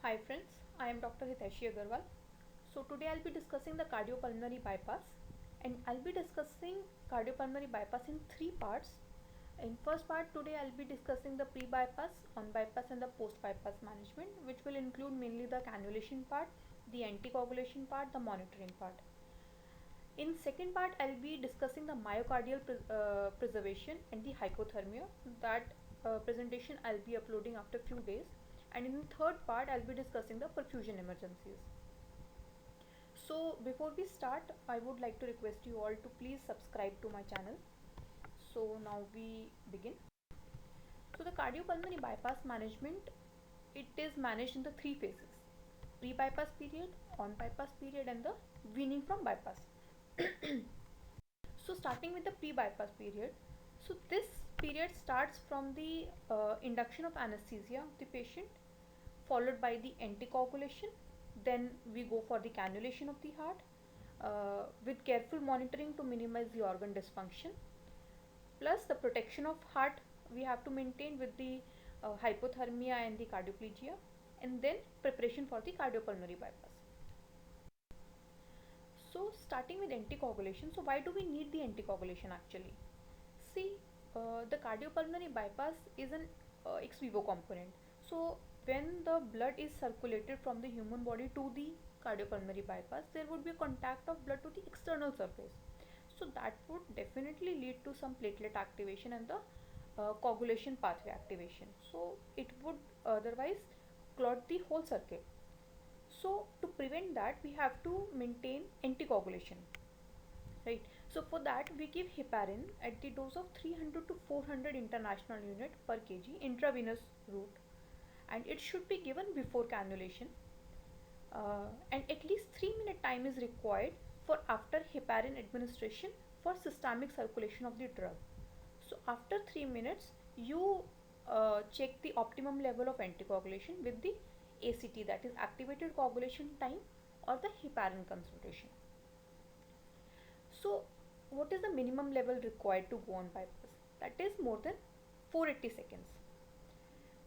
Hi friends, I am Dr. Hiteshi Agarwal. So today I'll be discussing the cardiopulmonary bypass, and I'll be discussing cardiopulmonary bypass in three parts. In first part today I'll be discussing the pre-bypass, on-bypass and the post-bypass management, which will include mainly the cannulation part, the anticoagulation part, the monitoring part. In second part I'll be discussing the myocardial preservation and the hypothermia. That presentation I'll be uploading after few days. And in the third part I'll be discussing the perfusion emergencies. So before we start, I would like to request you all to please subscribe to my channel. So now we begin. So the cardiopulmonary bypass management, it is managed in the three phases: pre-bypass period, on-bypass period and the weaning from bypass. So starting with the pre-bypass period, so this period starts from the induction of anesthesia of the patient, followed by the anticoagulation. Then we go for the cannulation of the heart with careful monitoring to minimize the organ dysfunction. Plus the protection of heart we have to maintain with the hypothermia and the cardioplegia, and then preparation for the cardiopulmonary bypass. So starting with anticoagulation, so why do we need the anticoagulation actually? See, the cardiopulmonary bypass is an ex vivo component. So when the blood is circulated from the human body to the cardiopulmonary bypass, there would be a contact of blood to the external surface. So that would definitely lead to some platelet activation and the coagulation pathway activation. So it would otherwise clot the whole circuit. So to prevent that, we have to maintain anticoagulation, right? So for that we give heparin at the dose of 300 to 400 international unit per kg intravenous route, and it should be given before cannulation, and at least 3 minute time is required for after heparin administration for systemic circulation of the drug. So after 3 minutes you check the optimum level of anticoagulation with the ACT, that is activated coagulation time, or the heparin concentration. So what is the minimum level required to go on bypass? That is more than 480 seconds.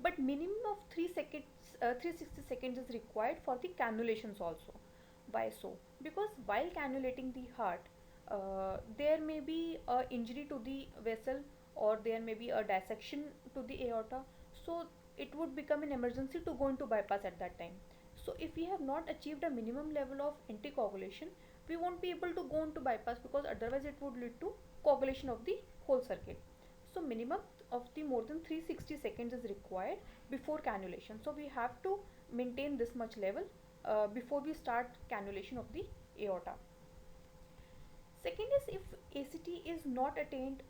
But minimum of 3 seconds, 360 seconds is required for the cannulations also. Why so? Because while cannulating the heart, there may be a injury to the vessel, or there may be a dissection to the aorta. So it would become an emergency to go into bypass at that time. So if we have not achieved a minimum level of anticoagulation, we won't be able to go into bypass, because otherwise it would lead to coagulation of the whole circuit. So minimum of the more than 360 seconds is required before cannulation. So we have to maintain this much level before we start cannulation of the aorta. Second is, if ACT is not attained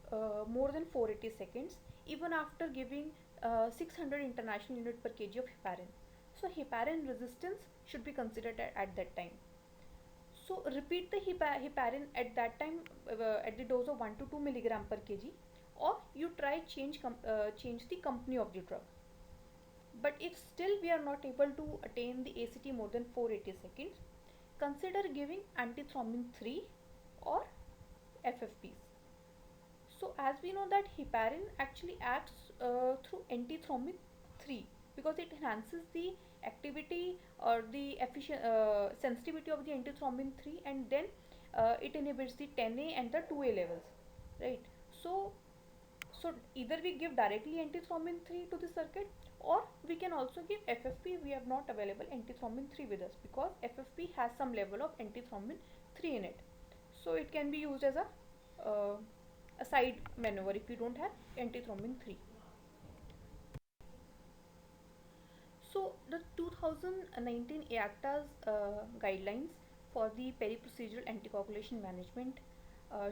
more than 480 seconds, even after giving 600 international unit per kg of heparin. So heparin resistance should be considered at that time. So repeat the heparin at that time at the dose of 1 to 2 milligram per kg, or you try change the company of the drug. But if still we are not able to attain the ACT more than 480 seconds, consider giving antithrombin 3 or FFPs. So as we know that heparin actually acts through antithrombin 3, because it enhances the activity or the sensitivity of the antithrombin 3, and then it inhibits the 10A and the 2A levels, right? So either we give directly antithrombin 3 to the circuit, or we can also give FFP. We have not available antithrombin 3 with us, because FFP has some level of antithrombin 3 in it. So it can be used as a side maneuver if you don't have antithrombin 3. So the 2019 ACTA's guidelines for the periprocedural anticoagulation management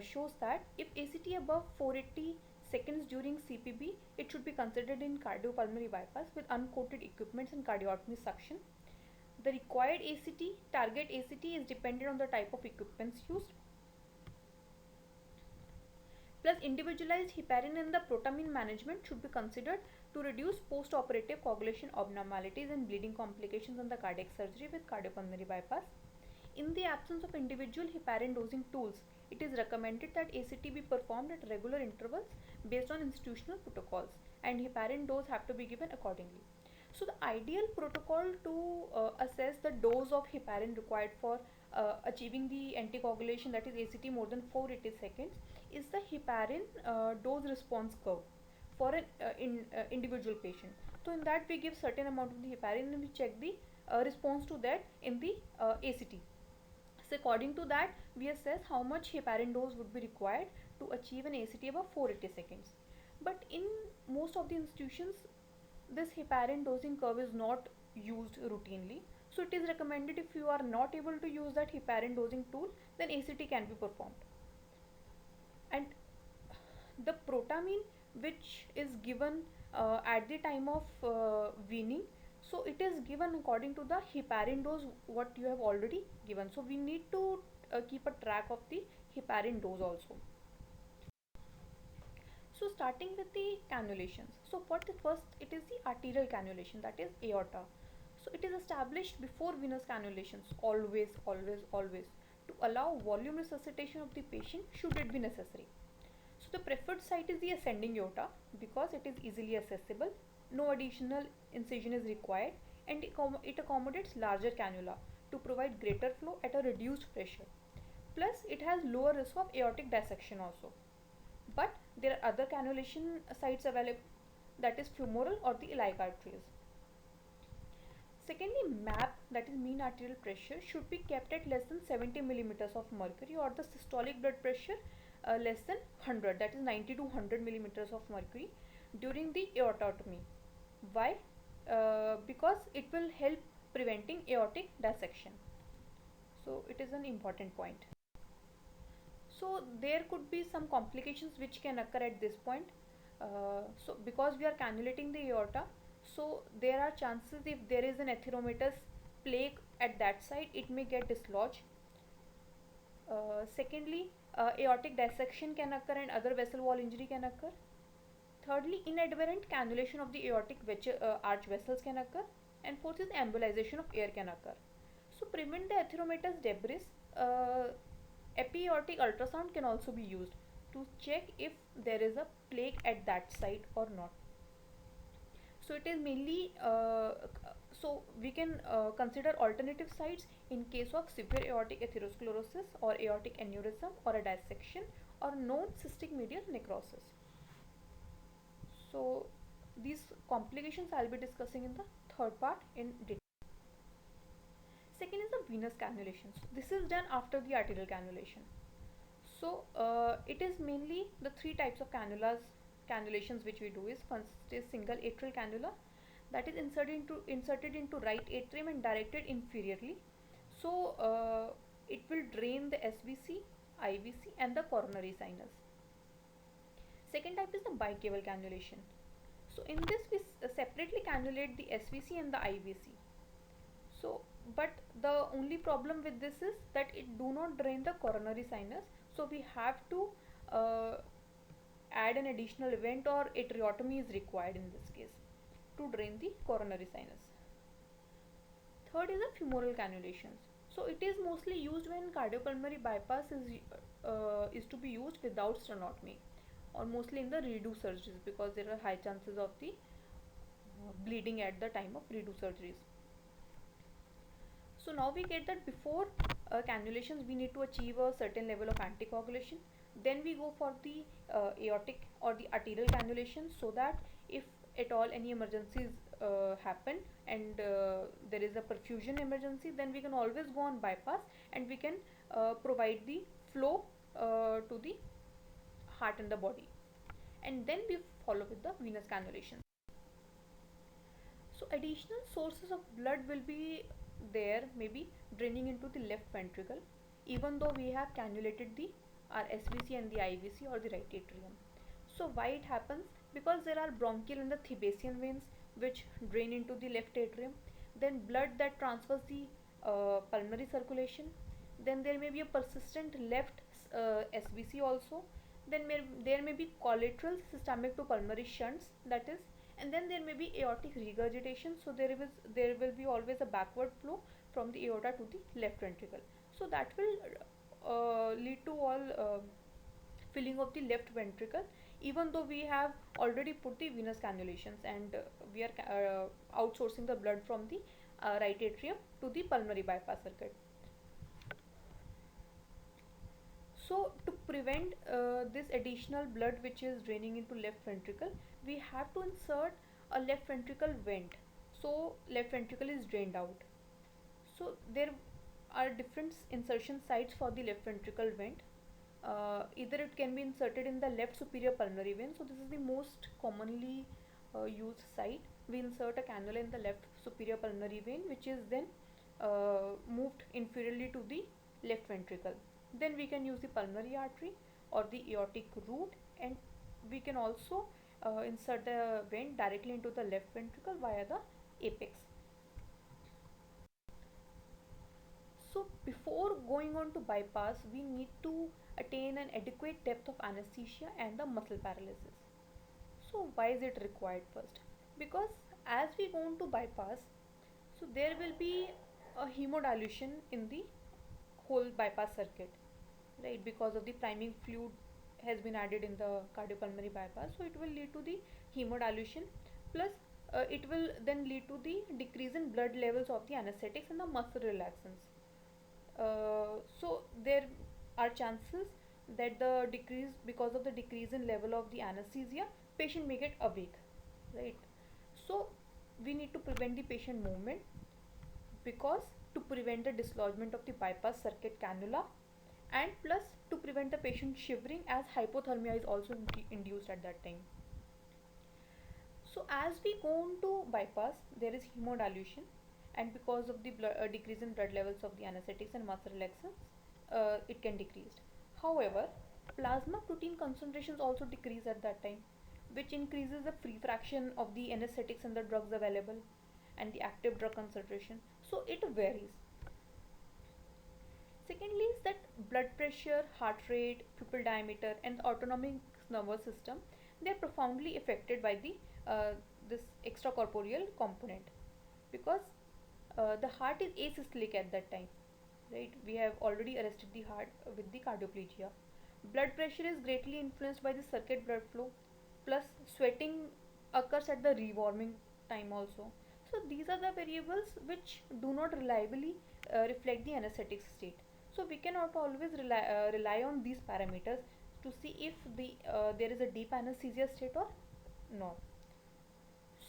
shows that if ACT above 480 seconds during CPB, it should be considered in cardiopulmonary bypass with uncoated equipments and cardiotomy suction. The required ACT, target ACT, is dependent on the type of equipments used. Plus individualized heparin and the protamine management should be considered to reduce post-operative coagulation abnormalities and bleeding complications on the cardiac surgery with cardiopulmonary bypass. In the absence of individual heparin dosing tools, it is recommended that ACT be performed at regular intervals based on institutional protocols, and heparin dose have to be given accordingly. So the ideal protocol to assess the dose of heparin required for achieving the anticoagulation, that is ACT, more than 480 seconds is the heparin dose response curve for an individual patient. So in that we give certain amount of the heparin and we check the response to that in the ACT. So according to that we assess how much heparin dose would be required to achieve an ACT above 480 seconds. But in most of the institutions this heparin dosing curve is not used routinely. So it is recommended, if you are not able to use that heparin dosing tool, then ACT can be performed. And the protamine which is given at the time of weaning, so it is given according to the heparin dose what you have already given. So we need to keep a track of the heparin dose also. So starting with the cannulations. So what the first, it is the arterial cannulation, that is aorta. So it is established before venous cannulations, always, always, always, to allow volume resuscitation of the patient should it be necessary. So the preferred site is the ascending aorta because it is easily accessible, no additional incision is required, and it accommodates larger cannula to provide greater flow at a reduced pressure. Plus it has lower risk of aortic dissection also. But there are other cannulation sites available, that is femoral or the iliac arteries. Secondly, MAP, that is mean arterial pressure, should be kept at less than 70 millimeters of mercury, or the systolic blood pressure less than 100, that is 90 to 100 millimeters of mercury during the aortotomy. Why? Because it will help preventing aortic dissection. So it is an important point. So there could be some complications which can occur at this point. So because we are cannulating the aorta, so there are chances, if there is an atheromatous plaque at that site, it may get dislodged. Secondly, aortic dissection can occur and other vessel wall injury can occur. Thirdly, inadvertent cannulation of the aortic arch vessels can occur. And fourth is embolization of air can occur. So prevent the atheromatous debris, epi-aortic ultrasound can also be used to check if there is a plaque at that site or not. So it is mainly so we can consider alternative sites in case of severe aortic atherosclerosis or aortic aneurysm or a dissection or known cystic medial necrosis. So these complications I'll be discussing in the third part in detail. Second is the venous cannulations. This is done after the arterial cannulation. So it is mainly the three types of cannulations which we do is, first is single atrial cannula, that is inserted into right atrium and directed inferiorly. So it will drain the SVC, IVC and the coronary sinus. Second type is the bicaval cannulation. So in this we separately cannulate the SVC and the IVC. So but the only problem with this is that it do not drain the coronary sinus, so we have to add an additional event or atriotomy is required in this case to drain the coronary sinus. Third is the femoral cannulations. So it is mostly used when cardiopulmonary bypass is to be used without sternotomy, or mostly in the redo surgeries because there are high chances of the bleeding at the time of redo surgeries. So now we get that before cannulations we need to achieve a certain level of anticoagulation. Then we go for the aortic or the arterial cannulation, so that if at all any emergencies happen and there is a perfusion emergency, then we can always go on bypass and we can provide the flow to the heart and the body. And then we follow with the venous cannulation. So additional sources of blood will be there, maybe draining into the left ventricle, even though we have cannulated the our SVC and the IVC or the right atrium. So why it happens? Because there are bronchial and the Thebesian veins which drain into the left atrium, then blood that transfers the pulmonary circulation, then there may be a persistent left SVC also, then there may be collateral systemic to pulmonary shunts, that is, and then there may be aortic regurgitation, so there will be always a backward flow from the aorta to the left ventricle. So that will lead to all filling of the left ventricle even though we have already put the venous cannulations, and we are outsourcing the blood from the right atrium to the pulmonary bypass circuit. So to prevent this additional blood which is draining into left ventricle, we have to insert a left ventricle vent, so left ventricle is drained out. So there are different insertion sites for the left ventricle vent. Either it can be inserted in the left superior pulmonary vein. So this is the most commonly used site. We insert a cannula in the left superior pulmonary vein, which is then moved inferiorly to the left ventricle. Then we can use the pulmonary artery or the aortic root, and we can also insert the vent directly into the left ventricle via the apex. So before going on to bypass, we need to attain an adequate depth of anesthesia and the muscle paralysis. So why is it required first? Because as we go on to bypass, so there will be a hemodilution in the whole bypass circuit, right? Because of the priming fluid has been added in the cardiopulmonary bypass, so it will lead to the hemodilution, plus it will then lead to the decrease in blood levels of the anesthetics and the muscle relaxants. So there are chances that the decrease, because of the decrease in level of the anesthesia, patient may get awake, right? So we need to prevent the patient movement, because to prevent the dislodgement of the bypass circuit cannula, and plus to prevent the patient shivering, as hypothermia is also induced at that time. So as we go on to bypass, there is hemodilution, and because of the decrease in blood levels of the anesthetics and muscle relaxants, it can decrease. However, plasma protein concentrations also decrease at that time, which increases the free fraction of the anesthetics and the drugs available, and the active drug concentration. So it varies. Secondly, is that blood pressure, heart rate, pupil diameter, and the autonomic nervous system, they are profoundly affected by the this extracorporeal component, because the heart is asystolic at that time, right? We have already arrested the heart with the cardioplegia. Blood pressure is greatly influenced by the circuit blood flow, plus sweating occurs at the rewarming time also. So these are the variables which do not reliably reflect the anesthetic state. So we cannot always rely on these parameters to see if there is a deep anesthesia state or not.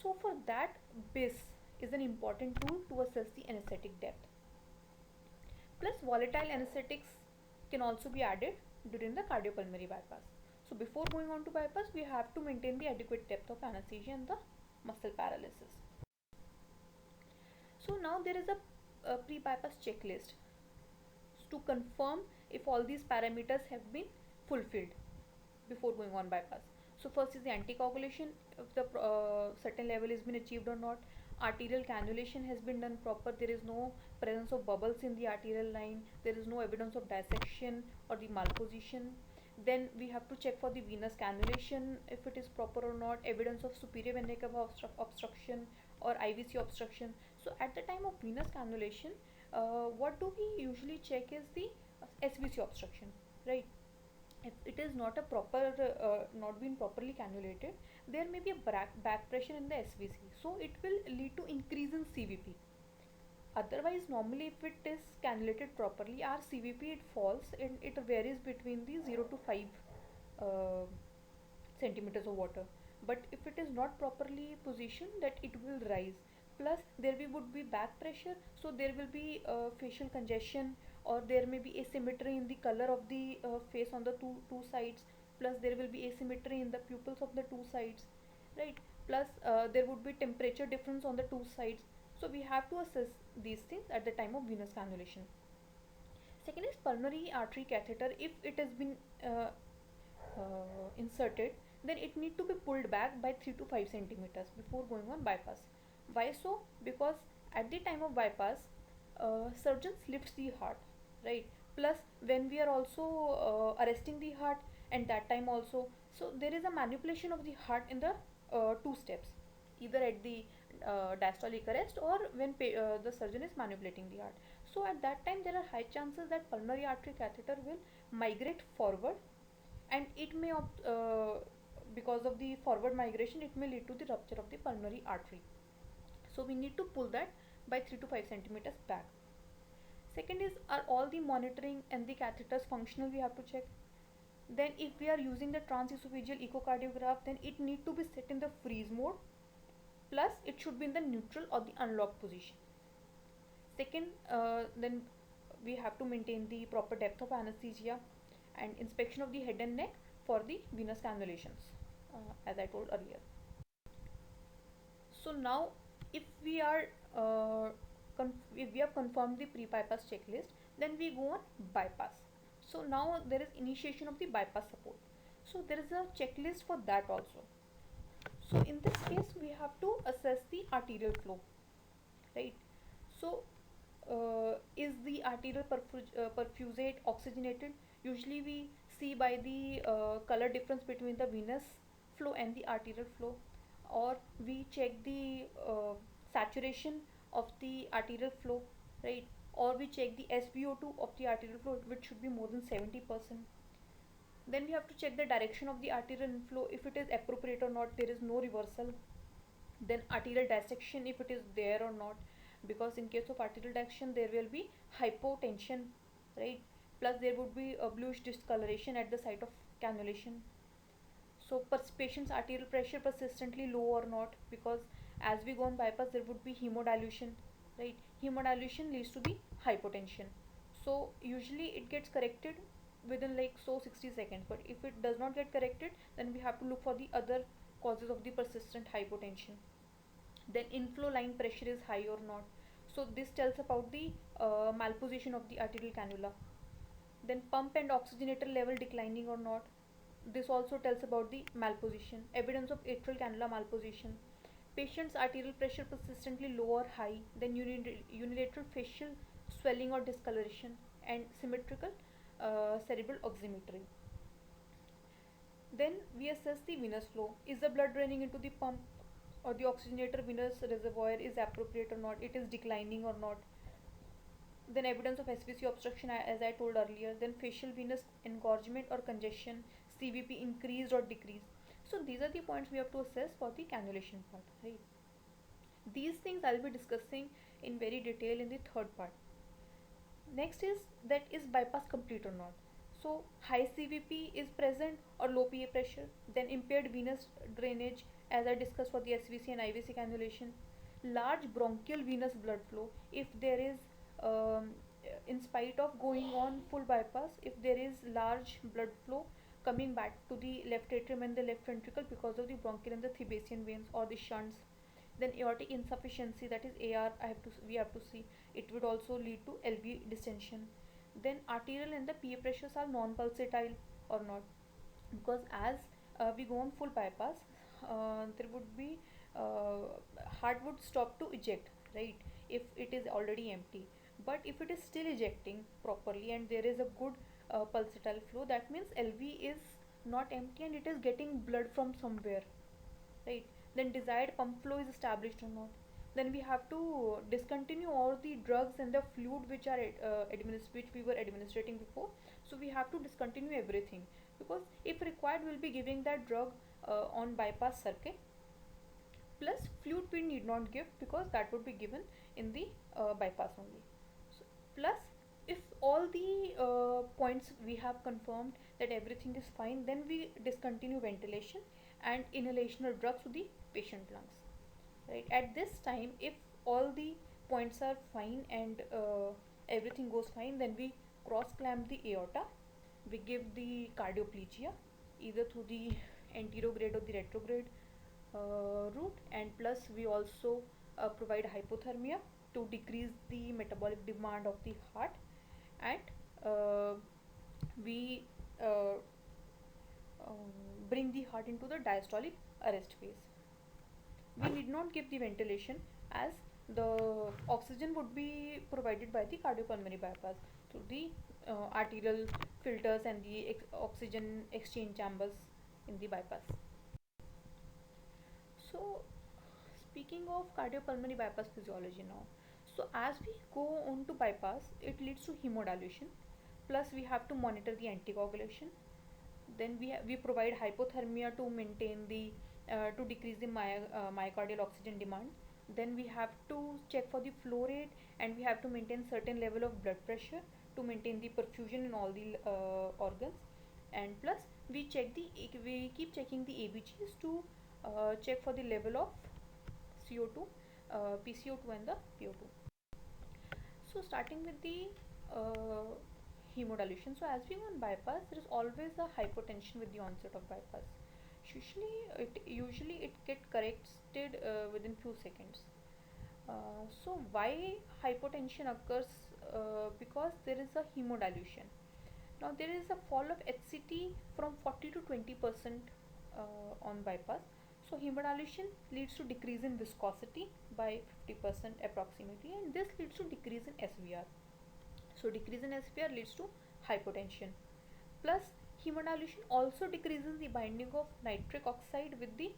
So for that, BIS is an important tool to assess the anesthetic depth. Plus volatile anesthetics can also be added during the cardiopulmonary bypass. So before going on to bypass, we have to maintain the adequate depth of anesthesia and the muscle paralysis. So now there is a pre-bypass checklist to confirm if all these parameters have been fulfilled before going on bypass. So first is the anticoagulation, if the certain level has been achieved or not. Arterial cannulation has been done proper, there is no presence of bubbles in the arterial line, there is no evidence of dissection or the malposition. Then we have to check for the venous cannulation, if it is proper or not, evidence of superior vena cava obstruction or IVC obstruction. So at the time of venous cannulation, what do we usually check is the SVC obstruction, right? If it is not a proper not been properly cannulated, there may be a back pressure in the SVC, so it will lead to increase in CVP. Otherwise, normally if it is cannulated properly, our CVP, it falls and it varies between the 0 to 5 uh, centimeters of water. But if it is not properly positioned, that it will rise. Plus there would be back pressure, so there will be facial congestion, or there may be asymmetry in the color of the face on the two sides. Plus there will be asymmetry in the pupils of the two sides, right? Plus there would be temperature difference on the two sides. So we have to assess these things at the time of venous cannulation. Second is pulmonary artery catheter. If it has been inserted, then it need to be pulled back by 3 to 5 centimeters before going on bypass. Why so? Because at the time of bypass, surgeons lifts the heart, right? Plus when we are also arresting the heart, and that time also, so there is a manipulation of the heart in the two steps, either at the diastolic arrest or when the surgeon is manipulating the heart. So at that time there are high chances that pulmonary artery catheter will migrate forward, and it may because of the forward migration, it may lead to the rupture of the pulmonary artery. So we need to pull that by 3 to 5 centimeters back. Second is, are all the monitoring and the catheters functional? We have to check. Then if we are using the transesophageal echocardiograph, then it need to be set in the freeze mode, plus it should be in the neutral or the unlocked position. Second, then we have to maintain the proper depth of anesthesia and inspection of the head and neck for the venous cannulations, as I told earlier. So now, if we are if we have confirmed the pre-bypass checklist, then we go on bypass. So now there is initiation of the bypass support. So there is a checklist for that also. So in this case, we have to assess the arterial flow, right? So is the arterial perfusate oxygenated? Usually we see by the color difference between the venous flow and the arterial flow, or we check the saturation of the arterial flow, right? Or we check the SpO2 of the arterial flow, which should be more than 70%. Then we have to check the direction of the arterial inflow, if it is appropriate or not, there is no reversal. Then arterial dissection, if it is there or not, because in case of arterial dissection there will be hypotension, right? Plus there would be a bluish discoloration at the site of cannulation. So patient's arterial pressure persistently low or not, because as we go on bypass there would be hemodilution, right? Hemodilution leads to the hypotension. So usually it gets corrected within like 60 seconds, but if it does not get corrected, then we have to look for the other causes of the persistent hypotension. Then inflow line pressure is high or not, so this tells about the malposition of the arterial cannula. Then pump and oxygenator level declining or not, this also tells about the malposition. Evidence of atrial cannula malposition. Patient's arterial pressure persistently low or high, then unilateral facial swelling or discoloration, and symmetrical cerebral oximetry. Then we assess the venous flow. Is the blood draining into the pump or the oxygenator venous reservoir is appropriate or not? It is declining or not? Then evidence of SVC obstruction, as I told earlier. Then facial venous engorgement or congestion, CVP increased or decreased. So these are the points we have to assess for the cannulation part, right? These things I'll be discussing in very detail in the third part. Next is, that is bypass complete or not. So high CVP is present or low PA pressure, then impaired venous drainage, as I discussed for the SVC and IVC cannulation, large bronchial venous blood flow, if there is um, in spite of going on full bypass, if there is large blood flow coming back to the left atrium and the left ventricle because of the bronchial and the Thebesian veins or the shunts. Then aortic insufficiency, that is AR, we have to see, it would also lead to LV distension. Then arterial and the PA pressures are non-pulsatile or not, because as we go on full bypass, there would be heart would stop to eject, right, if it is already empty. But if it is still ejecting properly and there is a good pulsatile flow, that means LV is not empty and it is getting blood from somewhere, right? Then desired pump flow is established or not. Then we have to discontinue all the drugs and the fluid which are which we were administrating before. So we have to discontinue everything, because if required we'll be giving that drug on bypass circuit. Plus fluid we need not give, because that would be given in the bypass only. So, plus if all the points we have confirmed that everything is fine, then we discontinue ventilation and inhalational drugs to the patient lungs, right? At this time, if all the points are fine and everything goes fine, then we cross clamp the aorta, we give the cardioplegia either through the anterograde or the retrograde route, and plus we also provide hypothermia to decrease the metabolic demand of the heart, and uh, we uh, bring the heart into the diastolic arrest phase. We need not give the ventilation, as the oxygen would be provided by the cardiopulmonary bypass through the arterial filters and the oxygen exchange chambers in the bypass. So, speaking of cardiopulmonary bypass physiology now, so as we go on to bypass, it leads to hemodilution. Plus, we have to monitor the anticoagulation. Then we provide hypothermia to maintain the to decrease the myocardial oxygen demand. Then we have to check for the flow rate, and we have to maintain certain level of blood pressure to maintain the perfusion in all the organs. And plus we keep checking the ABGs to check for the level of CO2, PCO2 and the PO2. So starting with the uh, hemodilution. So as we go on bypass, there is always a hypotension with the onset of bypass. Usually it get corrected within few seconds. So why hypotension occurs? Because there is a hemodilution. Now there is a fall of HCT from 40 to 20% on bypass. So hemodilution leads to decrease in viscosity by 50% approximately, and this leads to decrease in SVR. So decrease in SVR leads to hypotension. Plus hemodilution also decreases the binding of nitric oxide with the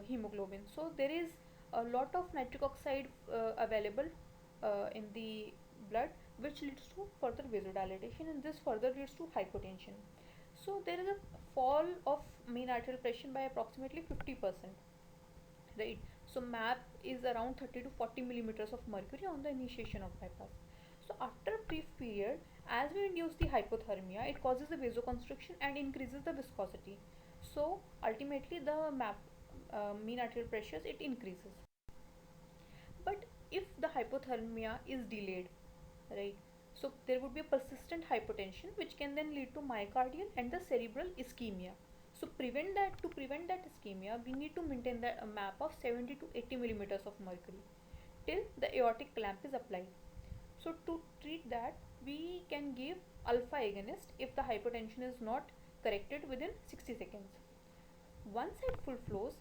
hemoglobin. So there is a lot of nitric oxide available in the blood, which leads to further vasodilatation, and this further leads to hypotension. So there is a fall of mean arterial pressure by approximately 50%, right? So MAP is around 30 to 40 millimeters of mercury on the initiation of bypass. So after a brief period, as we induce the hypothermia, it causes the vasoconstriction and increases the viscosity. So ultimately the MAP, mean arterial pressures, it increases. But if the hypothermia is delayed, right, so there would be a persistent hypotension which can then lead to myocardial and the cerebral ischemia. So prevent that ischemia, we need to maintain the map of 70 to 80 millimeters of mercury till the aortic clamp is applied. So to treat that, we can give alpha agonist if the hypotension is not corrected within 60 seconds. Once at full flows,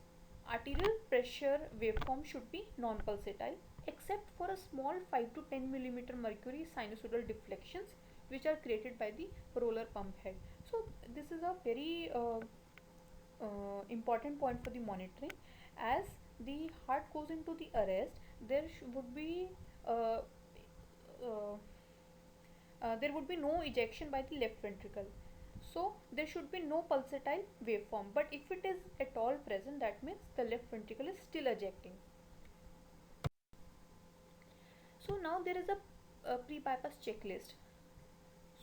arterial pressure waveform should be non-pulsatile except for a small 5 to 10 millimeter mercury sinusoidal deflections which are created by the roller pump head. So this is a very important point for the monitoring. As the heart goes into the arrest, would be uh, uh, there would be no ejection by the left ventricle. So there should be no pulsatile waveform. But if it is at all present, that means the left ventricle is still ejecting. So now there is a pre-bypass checklist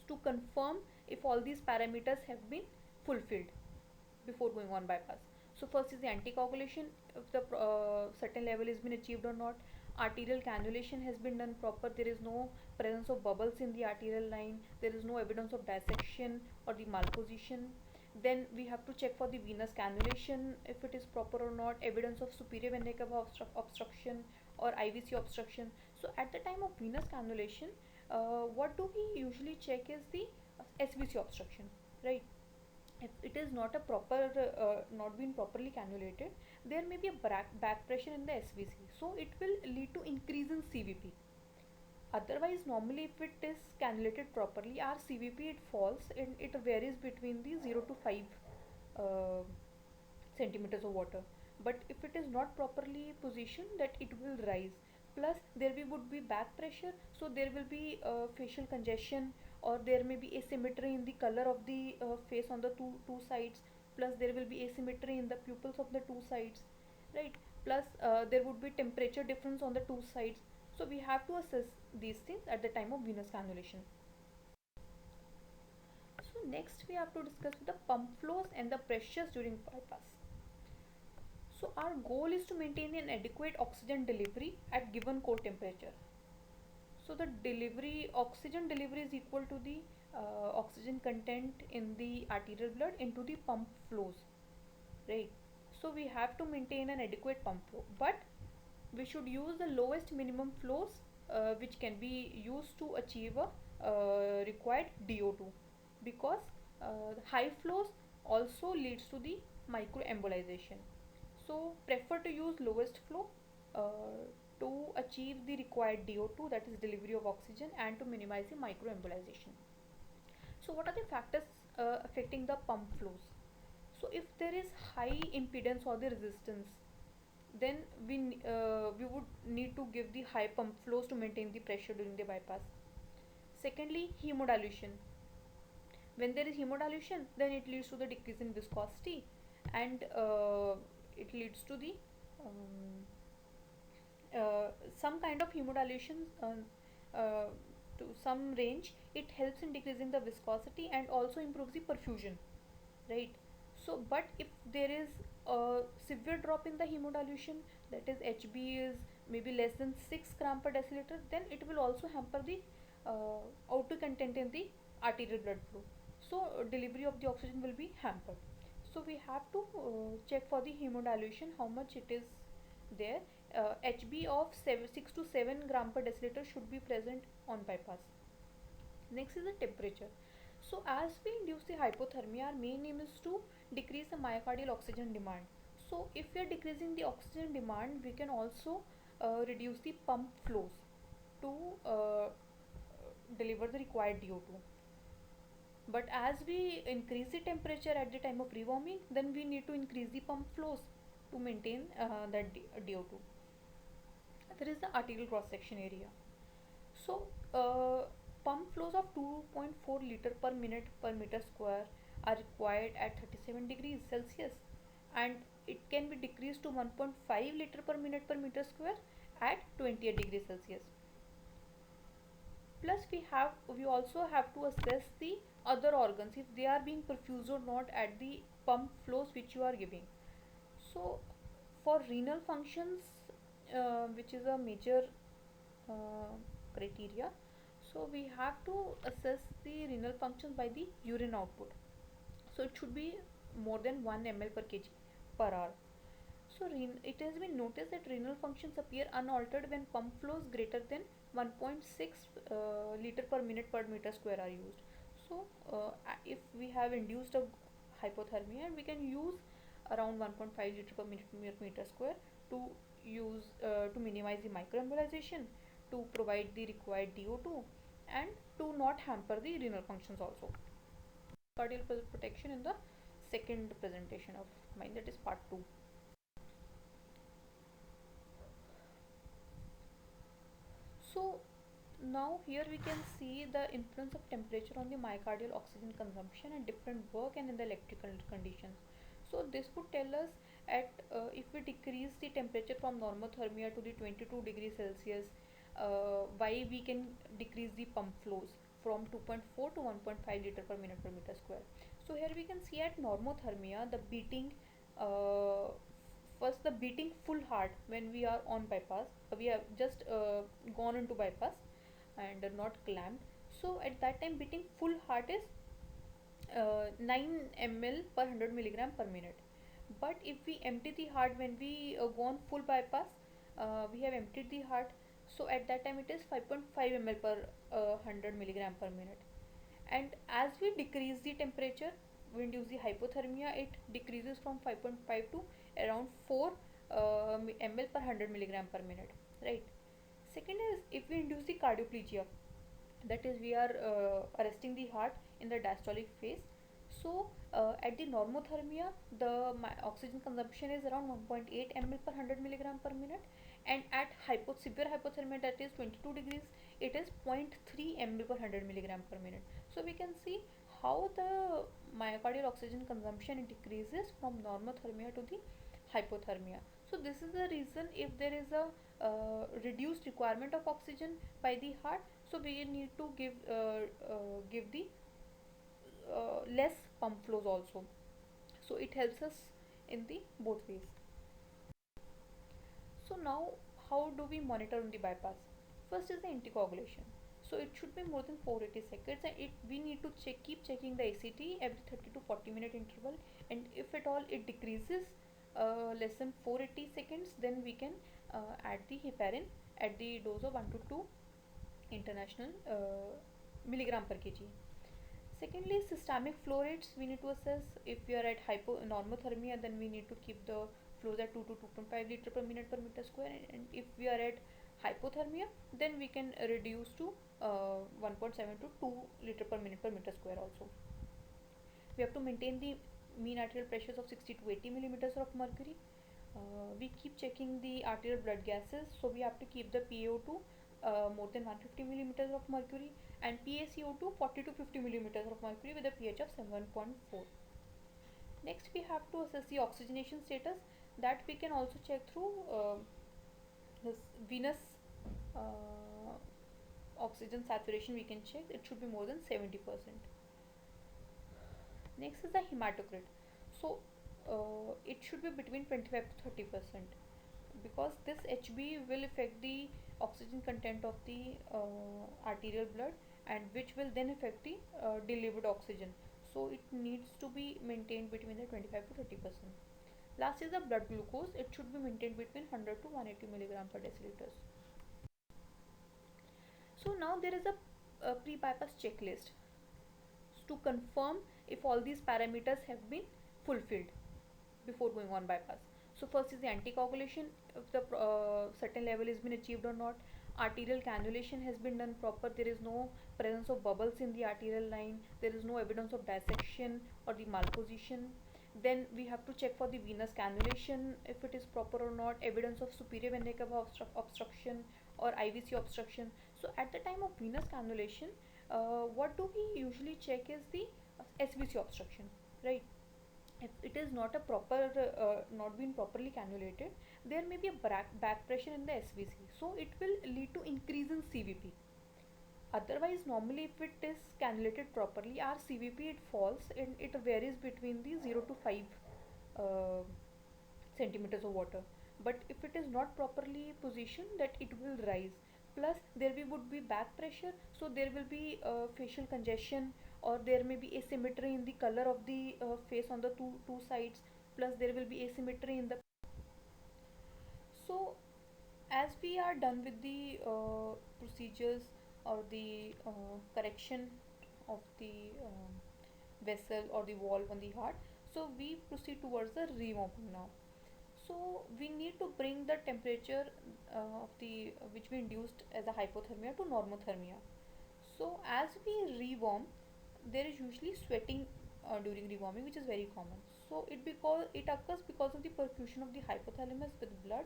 to confirm if all these parameters have been fulfilled before going on bypass. So first is the anticoagulation, if the certain level has been achieved or not. Arterial cannulation has been done proper. There is no presence of bubbles in the arterial line. There is no evidence of dissection or the malposition. Then we have to check for the venous cannulation if it is proper or not. Evidence of superior vena cava obstruction or IVC obstruction. So at the time of venous cannulation, what do we usually check is the SVC obstruction, right? If it is not a proper not been properly cannulated, there may be a back pressure in the SVC, so it will lead to increase in CVP. Otherwise, normally if it is cannulated properly, our CVP it falls and it varies between the 0 to 5 uh, centimeters of water. But if it is not properly positioned, that it will rise. Plus there would be back pressure, so there will be facial congestion, or there may be asymmetry in the color of the face on the two sides. Plus there will be asymmetry in the pupils of the two sides, right? Plus there would be temperature difference on the two sides. So we have to assess these things at the time of venous cannulation. So next we have to discuss the pump flows and the pressures during bypass. So our goal is to maintain an adequate oxygen delivery at given core temperature. So the oxygen delivery is equal to the oxygen content in the arterial blood into the pump flows, right? So we have to maintain an adequate pump flow, but we should use the lowest minimum flows which can be used to achieve a required DO2, because high flows also leads to the microembolization. So prefer to use lowest flow to achieve the required DO2, that is delivery of oxygen, and to minimize the microembolization. So what are the factors affecting the pump flows? So if there is high impedance or the resistance, then we would need to give the high pump flows to maintain the pressure during the bypass. Secondly, hemodilution. When there is hemodilution, then it leads to the decrease in viscosity, and it leads to the um, some kind of hemodilution uh, to some range. It helps in decreasing the viscosity and also improves the perfusion, right? So but if there is a severe drop in the hemodilution, that is HB is maybe less than 6 gram per deciliter, then it will also hamper the O2 content in the arterial blood flow, so delivery of the oxygen will be hampered. So we have to check for the hemodilution how much it is there. HB of 6 to 7 gram per deciliter should be present on bypass. Next is the temperature. So as we induce the hypothermia, our main aim is to decrease the myocardial oxygen demand. So if we are decreasing the oxygen demand, we can also reduce the pump flows to deliver the required DO2. But as we increase the temperature at the time of rewarming, then we need to increase the pump flows to maintain that DO2. There is the arterial cross section area. So, pump flows of 2.4 liter per minute per meter square are required at 37 degrees Celsius, and it can be decreased to 1.5 liter per minute per meter square at 28 degrees Celsius. Plus, we also have to assess the other organs if they are being perfused or not at the pump flows which you are giving. So, for renal functions, which is a major uh, criteria, so we have to assess the renal functions by the urine output. So it should be more than 1 ml per kg per hour. So it has been noticed that renal functions appear unaltered when pump flows greater than 1.6 liter per minute per meter square are used. So if we have induced a hypothermia, we can use around 1.5 liter per minute per meter square to use to minimize the microembolization, to provide the required DO2, and to not hamper the renal functions also. Cardiac protection in the second presentation of mine, that is part 2. So now here we can see the influence of temperature on the myocardial oxygen consumption and different work and in the electrical conditions. So this would tell us at if we decrease the temperature from normothermia to the 22 degrees Celsius, why we can decrease the pump flows from 2.4 to 1.5 liter per minute per meter square. So here we can see at normothermia the beating, uh, first the beating full heart when we are on bypass, we have just gone into bypass and not clamped. So at that time beating full heart is 9 ml per 100 milligram per minute. But if we empty the heart when we go on full bypass, we have emptied the heart, so at that time it is 5.5 ml per 100 milligram per minute. And as we decrease the temperature, we induce the hypothermia, it decreases from 5.5 to around 4 ml per 100 milligram per minute, right? Second is if we induce the cardioplegia, that is we are arresting the heart in the diastolic phase. So at the normothermia, the oxygen consumption is around 1.8 ml per 100 milligram per minute, and at severe hypothermia, that is 22 degrees, it is 0.3 ml per 100 milligram per minute. So we can see how the myocardial oxygen consumption decreases from normothermia to the hypothermia. So this is the reason if there is a reduced requirement of oxygen by the heart, so we need to give the less pump flows also. So it helps us in the both ways. So now how do we monitor on the bypass? First is the anticoagulation. So it should be more than 480 seconds, and we need to keep checking the ACT every 30 to 40 minute interval, and if at all it decreases less than 480 seconds, then we can add the heparin at the dose of 1 to 2 international milligram per kg. Secondly, systemic flow rates we need to assess. If we are at normothermia, then we need to keep the flows at 2 to 2.5 liter per minute per meter square, and if we are at hypothermia, then we can reduce to 1.7 to 2 liter per minute per meter square also. We have to maintain the mean arterial pressures of 60 to 80 millimeters of mercury. We keep checking the arterial blood gases, so we have to keep the PaO2 more than 150 millimeters of mercury, and PaCO2 40 to 50 millimeters of mercury with a pH of 7.4. Next, we have to assess the oxygenation status, that we can also check through this venous uh, oxygen saturation. We can check it should be more than 70%. Next is the hematocrit. So it should be between 25 to 30%, because this HB will affect the oxygen content of the arterial blood, and which will then affect the delivered oxygen. So it needs to be maintained between the 25 to 30%. Last is the blood glucose. It should be maintained between 100 to 180 milligram per deciliters. So now there is a pre-bypass checklist to confirm if all these parameters have been fulfilled before going on bypass. So first is the anticoagulation, if the certain level has been achieved or not. Arterial cannulation has been done proper. There is no presence of bubbles in the arterial line. There is no evidence of dissection or the malposition. Then we have to check for the venous cannulation, if it is proper or not. Evidence of superior vena cava obstruction or IVC obstruction. So at the time of venous cannulation, what do we usually check is the SVC obstruction, right? If it is not a proper not been properly cannulated, there may be a back pressure in the SVC, so it will lead to increase in CVP. Otherwise, normally if it is cannulated properly, our CVP it falls and it varies between the 0 to 5 uh, centimeters of water. But if it is not properly positioned, that it will rise. Plus there would be back pressure, so there will be facial congestion, or there may be asymmetry in the color of the face on the two sides. Plus there will be asymmetry in the. So as we are done with the procedures or the correction of the vessel or the valve on the heart, so we proceed towards the rewarming now. So we need to bring the temperature of the which we induced as a hypothermia to normothermia. So as we rewarm, there is usually sweating during rewarming, which is very common. So it occurs because of the perfusion of the hypothalamus with blood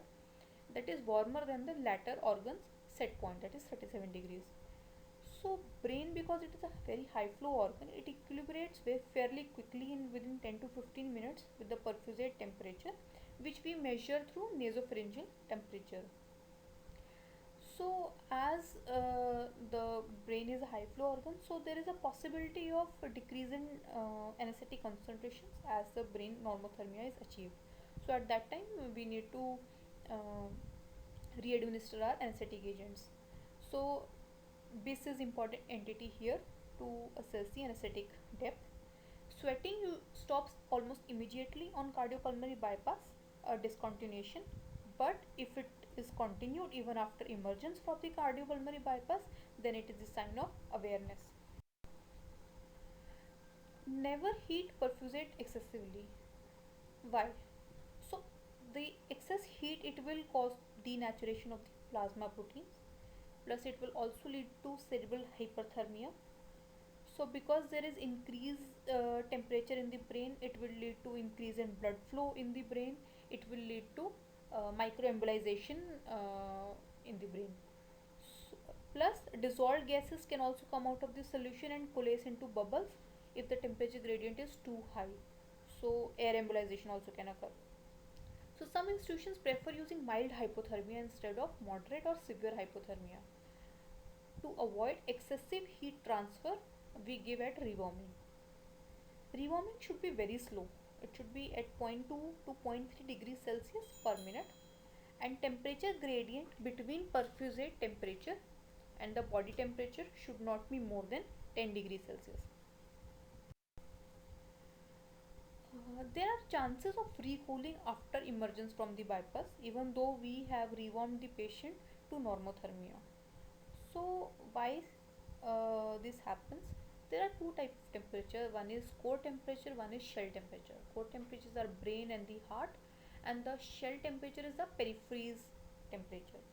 that is warmer than the latter organ's set point, that is 37 degrees. So brain, because it is a very high flow organ, it equilibrates very fairly quickly in within 10 to 15 minutes with the perfusate temperature, which we measure through nasopharyngeal temperature. So as the brain is a high flow organ, so there is a possibility of a decrease in anesthetic concentrations as the brain normothermia is achieved. So at that time we need to uh, re-administer our anesthetic agents. So BIS is important entity here to assess the anesthetic depth. Sweating stops almost immediately on cardiopulmonary bypass discontinuation, but if it is continued even after emergence from the cardiopulmonary bypass, then it is a sign of awareness. Never heat perfusate excessively. Why? So the excess heat, it will cause denaturation of the plasma proteins, plus it will also lead to cerebral hyperthermia. So because there is increased temperature in the brain, it will lead to increase in blood flow in the brain. It will lead to microembolization in the brain. So, plus dissolved gases can also come out of the solution and coalesce into bubbles if the temperature gradient is too high. So air embolization also can occur. So some institutions prefer using mild hypothermia instead of moderate or severe hypothermia. To avoid excessive heat transfer, we give at rewarming. Rewarming should be very slow. It should be at zero point 0.2 to zero point 0.3 degrees Celsius per minute, and temperature gradient between perfusate temperature and the body temperature should not be more than 10 degrees Celsius. There are chances of recooling after emergence from the bypass, even though we have rewarmed the patient to normothermia. So why this happens? There are two types of temperature. One is core temperature, one is shell temperature. Core temperatures are brain and the heart, and the shell temperature is the peripheries temperature.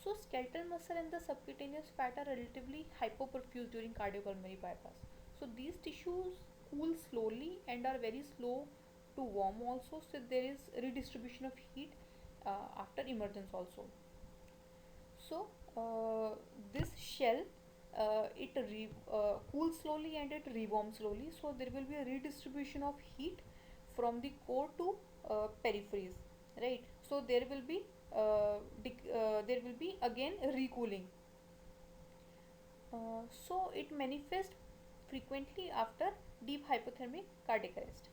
So skeletal muscle and the subcutaneous fat are relatively hypoperfused during cardiopulmonary bypass. So these tissues cool slowly and are very slow to warm also. So there is redistribution of heat after emergence also. So this shell cools slowly and it rewarms slowly, so there will be a redistribution of heat from the core to peripheries, right? So there will be again recooling. So it manifests frequently after deep hypothermic cardiac arrest.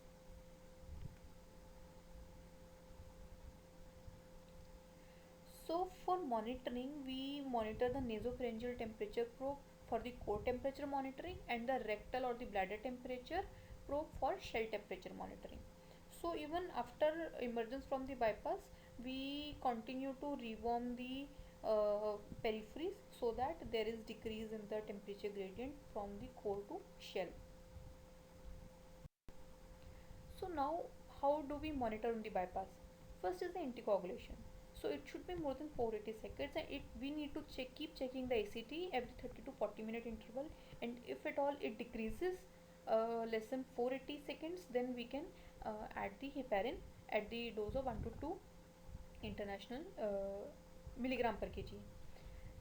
So for monitoring, we monitor the nasopharyngeal temperature probe for the core temperature monitoring and the rectal or the bladder temperature probe for shell temperature monitoring. So even after emergence from the bypass, we continue to rewarm the peripheries so that there is decrease in the temperature gradient from the core to shell. So now, how do we monitor on the bypass? First is the anticoagulation. So it should be more than 480 seconds, and we need to keep checking the ACT every 30 to 40 minute interval. And if at all it decreases less than 480 seconds, then we can add the heparin at the dose of 1 to 2 international milligram per kg.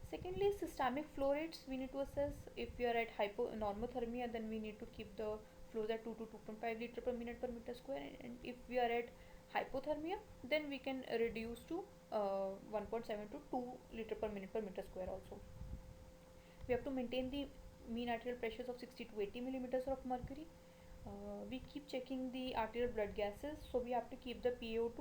Secondly, systemic flow rates we need to assess. If we are at hyponormothermia, then we need to keep the flows at 2 to 2.5 liter per minute per meter square. And if we are at hypothermia, then we can reduce to 1.7 to 2 liter per minute per meter square also. We have to maintain the mean arterial pressures of 60 to 80 millimeters of mercury. We keep checking the arterial blood gases, so we have to keep the PaO2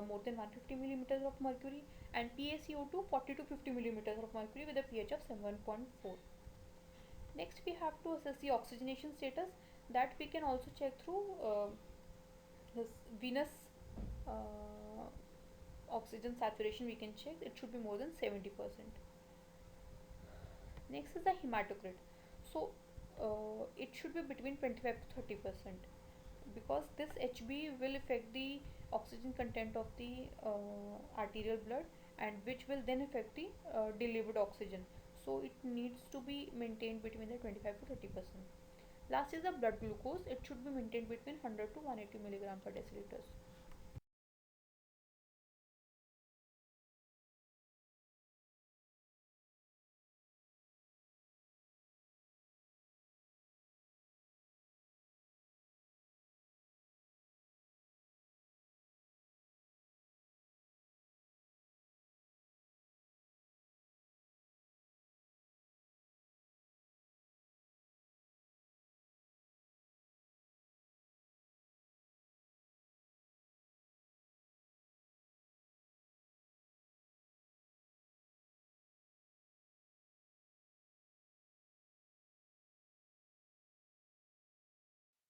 more than 150 millimeters of mercury and PaCO2 40 to 50 millimeters of mercury with a pH of 7.4. Next, we have to assess the oxygenation status, that we can also check through this venous uh, oxygen saturation. We can check it should be more than 70%. Next is the hematocrit. So it should be between 25 to 30%, because this HB will affect the oxygen content of the arterial blood, and which will then affect the delivered oxygen. So it needs to be maintained between the 25 to 30%. Last is the blood glucose. It should be maintained between 100 to 180 milligram per deciliters.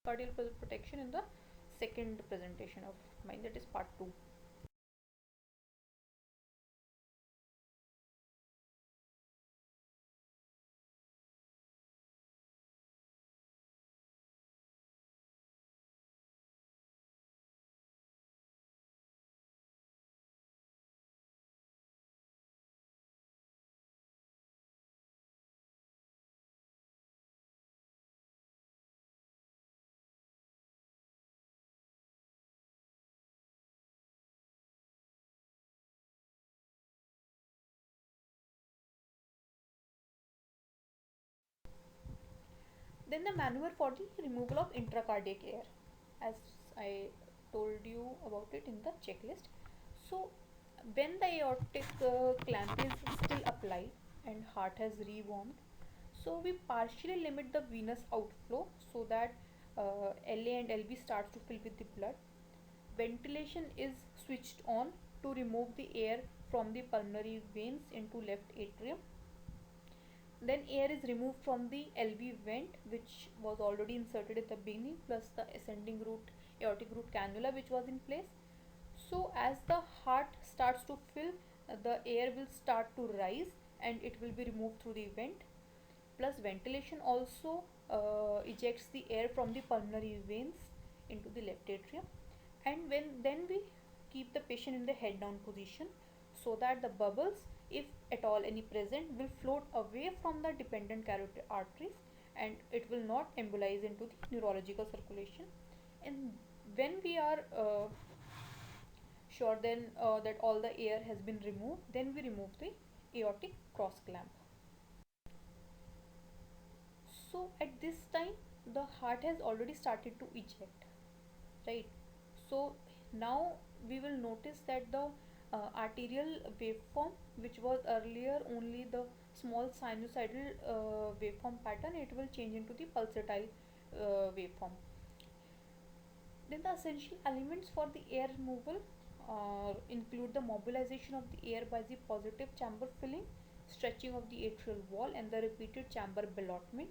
Cardiac protection in the second presentation of mine, that is part 2. Then the maneuver for the removal of intracardiac air, as I told you about it in the checklist. So when the aortic clamp is still applied and heart has rewarmed, so we partially limit the venous outflow so that LA and LB starts to fill with the blood. Ventilation is switched on to remove the air from the pulmonary veins into left atrium. Then air is removed from the LV vent, which was already inserted at the beginning, plus the ascending root aortic root cannula which was in place. So as the heart starts to fill, the air will start to rise and it will be removed through the vent. Plus ventilation also ejects the air from the pulmonary veins into the left atrium. And then we keep the patient in the head down position so that the bubbles, if at all any present, will float away from the dependent carotid arteries and it will not embolize into the neurological circulation. And when we are sure then that all the air has been removed, then we remove the aortic cross clamp. So at this time the heart has already started to eject, right? So now we will notice that the arterial waveform, which was earlier only the small sinusoidal waveform pattern, it will change into the pulsatile waveform. Then the essential elements for the air removal include the mobilization of the air by the positive chamber filling, stretching of the atrial wall, and the repeated chamber ballotment,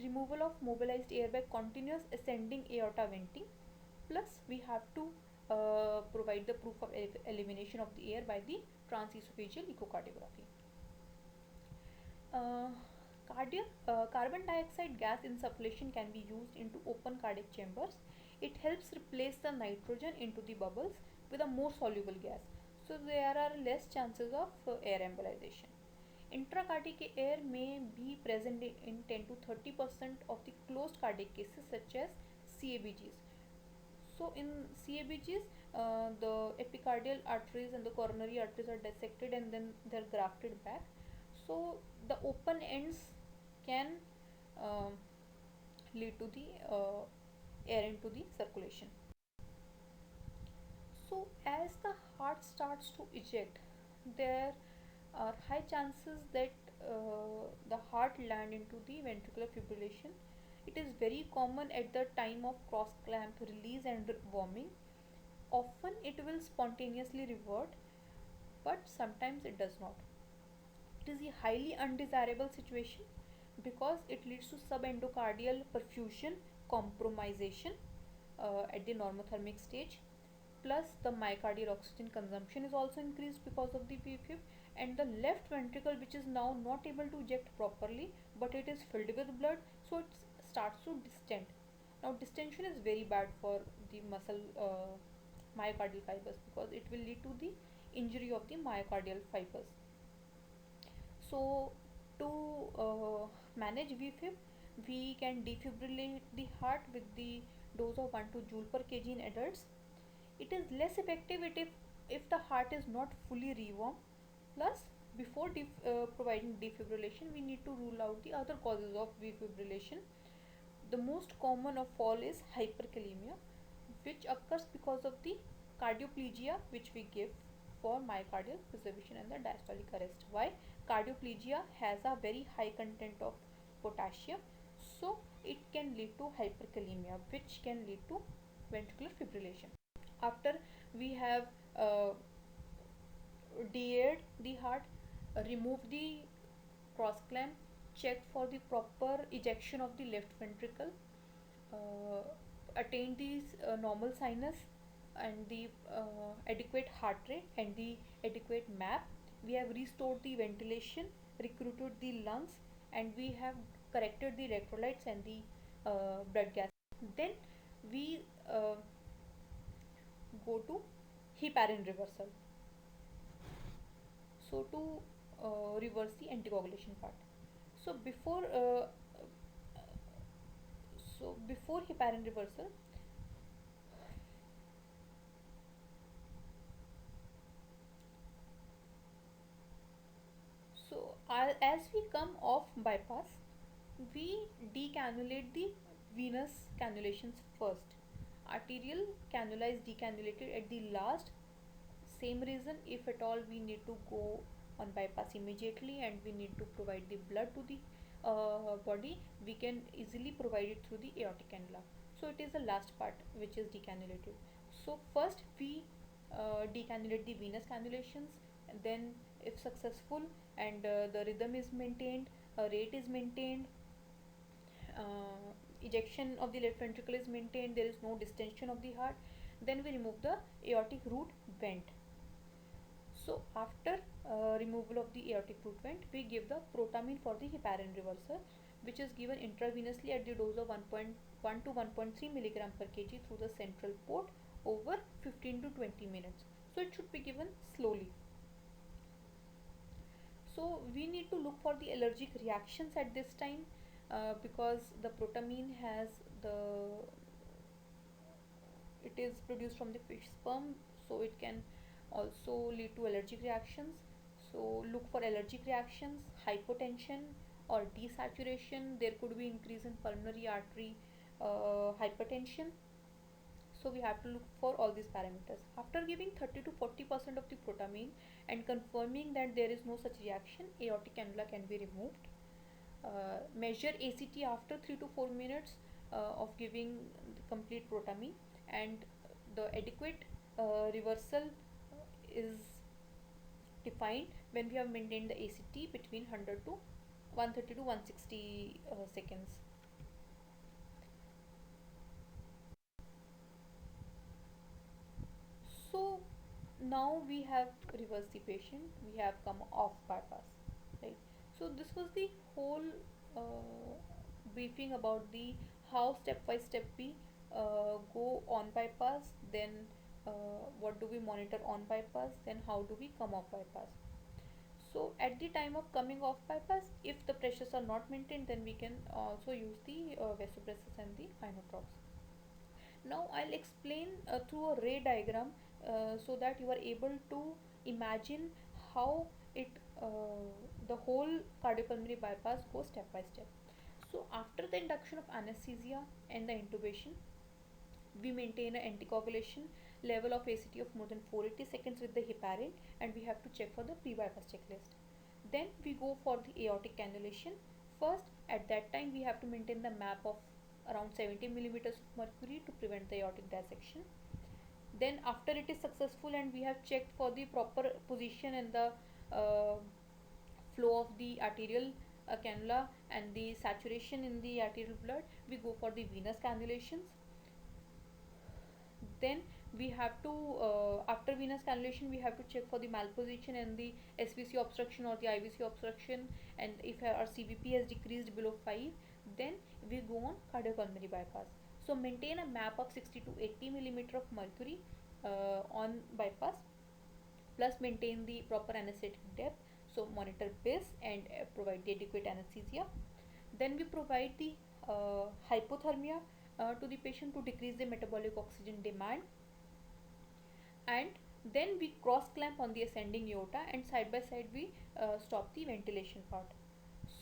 removal of mobilized air by continuous ascending aorta venting, plus we have to provide the proof of elimination of the air by the transesophageal echocardiography. Uh, Carbon dioxide gas insufflation can be used into open cardiac chambers. It helps replace the nitrogen into the bubbles with a more soluble gas. So there are less chances of air embolization. Intracardiac air may be present in 10 to 30% of the closed cardiac cases such as CABGs. So in CABGs, the epicardial arteries and the coronary arteries are dissected and then they're grafted back. So the open ends can um, lead to the air into the circulation. So as the heart starts to eject, there are high chances that the heart land into the ventricular fibrillation. It is very common at the time of cross clamp release and warming. Often it will spontaneously revert, but sometimes it does not. It is a highly undesirable situation because it leads to subendocardial perfusion compromisation at the normothermic stage. Plus, the myocardial oxygen consumption is also increased because of the PFib, and the left ventricle, which is now not able to eject properly, but it is filled with blood, so it starts to distend. Now, distension is very bad for the muscle myocardial fibers because it will lead to the injury of the myocardial fibers. So, to manage VFib, we can defibrillate the heart with the dose of 1 to joule per kg in adults. It is less effective if the heart is not fully rewarmed. Plus, before providing defibrillation, we need to rule out the other causes of defibrillation. The most common of all is hyperkalemia, which occurs because of the cardioplegia which we give for myocardial preservation and the diastolic arrest. Why? Cardioplegia has a very high content of potassium, so it can lead to hyperkalemia, which can lead to ventricular fibrillation. After we have uh, de-aired the heart, remove the cross clamp, check for the proper ejection of the left ventricle, uh, attain the normal sinus and the adequate heart rate and the adequate map. We have restored the ventilation, recruited the lungs, and we have corrected the electrolytes and the blood gas. Then we go to heparin reversal. So to reverse the anticoagulation part. So before heparin reversal, so as we come off bypass, we decannulate the venous cannulations first. Arterial cannula is decannulated at the last. Same reason, if at all we need to go on bypass immediately and we need to provide the blood to the body, we can easily provide it through the aortic cannula. So it is the last part which is decannulated. So first we decannulate the venous cannulations, and then if successful and the rhythm is maintained, rate is maintained, ejection of the left ventricle is maintained, there is no distension of the heart, then we remove the aortic root vent. So after removal of the aortic root vent, we give the protamine for the heparin reversal, which is given intravenously at the dose of 1.1 to 1.3 milligram per kg through the central port over 15 to 20 minutes. So it should be given slowly. So we need to look for the allergic reactions at this time because the protamine has the it is produced from the fish sperm, so it can also lead to allergic reactions. So look for allergic reactions, hypotension or desaturation. There could be increase in pulmonary artery hypertension. So we have to look for all these parameters. After giving 30 to 40% of the protamine and confirming that there is no such reaction, aortic cannula can be removed. Measure ACT after 3 to 4 minutes of giving the complete protamine, and the adequate reversal is defined when we have maintained the ACT between 100 to 130 to 160 seconds. So now we have reversed the patient, we have come off bypass, right? So this was the whole briefing about the how step by step we go on bypass, then what do we monitor on bypass, then how do we come off bypass. So at the time of coming off bypass, if the pressures are not maintained, then we can also use the vasopressors and the inotropes. Now I'll explain through a ray diagram so that you are able to imagine how it the whole cardiopulmonary bypass goes step by step. So after the induction of anesthesia and the intubation, we maintain an anticoagulation level of ACT of more than 480 seconds with the heparin, and we have to check for the pre-bypass checklist. Then we go for the aortic cannulation. First, at that time, we have to maintain the map of around 70 millimeters of mercury to prevent the aortic dissection. Then, after it is successful and we have checked for the proper position and the uh, flow of the arterial cannula and the saturation in the arterial blood, we go for the venous cannulations. Then we have to after venous cannulation, we have to check for the malposition and the SVC obstruction or the IVC obstruction, and if our CVP has decreased below 5, then we go on cardiopulmonary bypass. So maintain a map of 60 to 80 millimeter of mercury on bypass, plus maintain the proper anesthetic depth, so monitor BIS and provide the adequate anesthesia. Then we provide the hypothermia to the patient to decrease the metabolic oxygen demand, and then we cross clamp on the ascending aorta, and side by side we stop the ventilation part.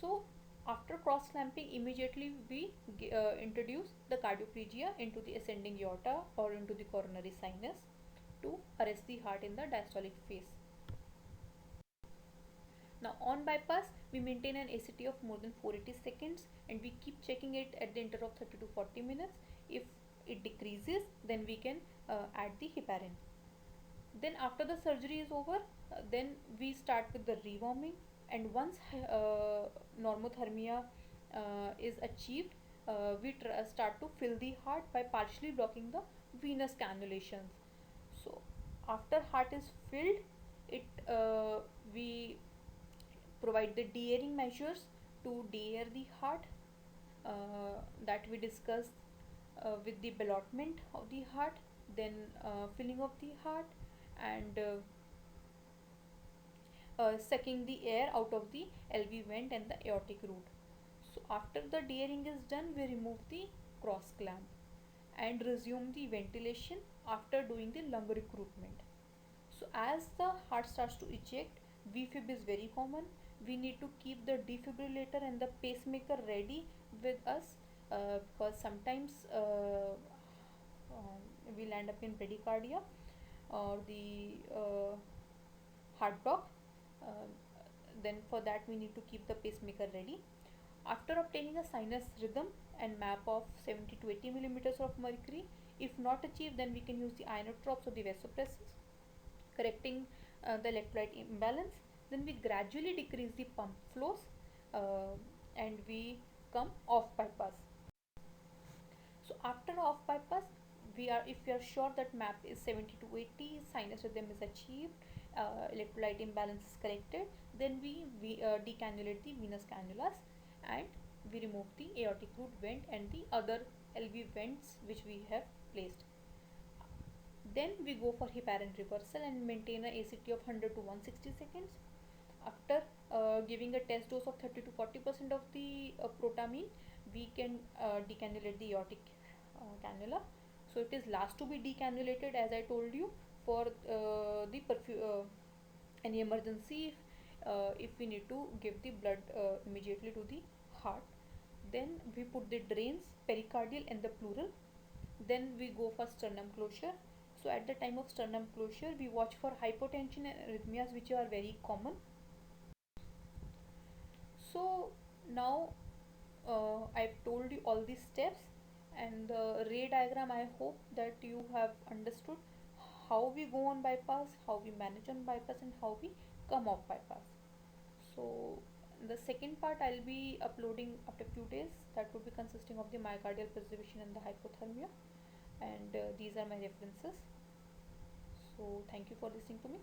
So after cross clamping, immediately we introduce the cardioplegia into the ascending aorta or into the coronary sinus to arrest the heart in the diastolic phase. Now on bypass, we maintain an ACT of more than 480 seconds, and we keep checking it at the interval of 30 to 40 minutes. If it decreases, then we can add the heparin. Then after the surgery is over, then we start with the rewarming, and once normothermia is achieved, we start to fill the heart by partially blocking the venous cannulations. So after heart is filled, it we provide the de-airing measures to de-air the heart that we discussed with the ballotment of the heart, then filling of the heart, and sucking the air out of the LV vent and the aortic root. So after the de-airing is done, we remove the cross clamp and resume the ventilation after doing the lung recruitment. So as the heart starts to eject, VFib is very common. We need to keep the defibrillator and the pacemaker ready with us because sometimes we'll end up in bradycardia or the heart block. Uh, then for that we need to keep the pacemaker ready. After obtaining a sinus rhythm and map of 70 to 80 millimeters of mercury, if not achieved, then we can use the inotropes or the vasopressors, correcting the electrolyte imbalance. Then we gradually decrease the pump flows and we come off bypass. So after off bypass, if we are sure that map is 70 to 80, sinus rhythm is achieved, electrolyte imbalance is corrected, then we decannulate the venous cannulas, and we remove the aortic root vent and the other LV vents which we have placed. Then we go for heparin reversal and maintain a ACT of 100 to 160 seconds. After giving a test dose of 30 to 40% of the protamine, we can decannulate the aortic cannula. So it is last to be decannulated, as I told you, for any emergency. if we need to give the blood immediately to the heart. Then we put the drains, pericardial and the pleural. Then we go for sternum closure. So at the time of sternum closure we watch for hypotension and arrhythmias, which are very common. So now I've told you all these steps, and the ray diagram, I hope that you have understood how we go on bypass, how we manage on bypass, and how we come off bypass. So the second part I'll be uploading after few days. That would be consisting of the myocardial preservation and the hypothermia, and these are my references. So thank you for listening to me.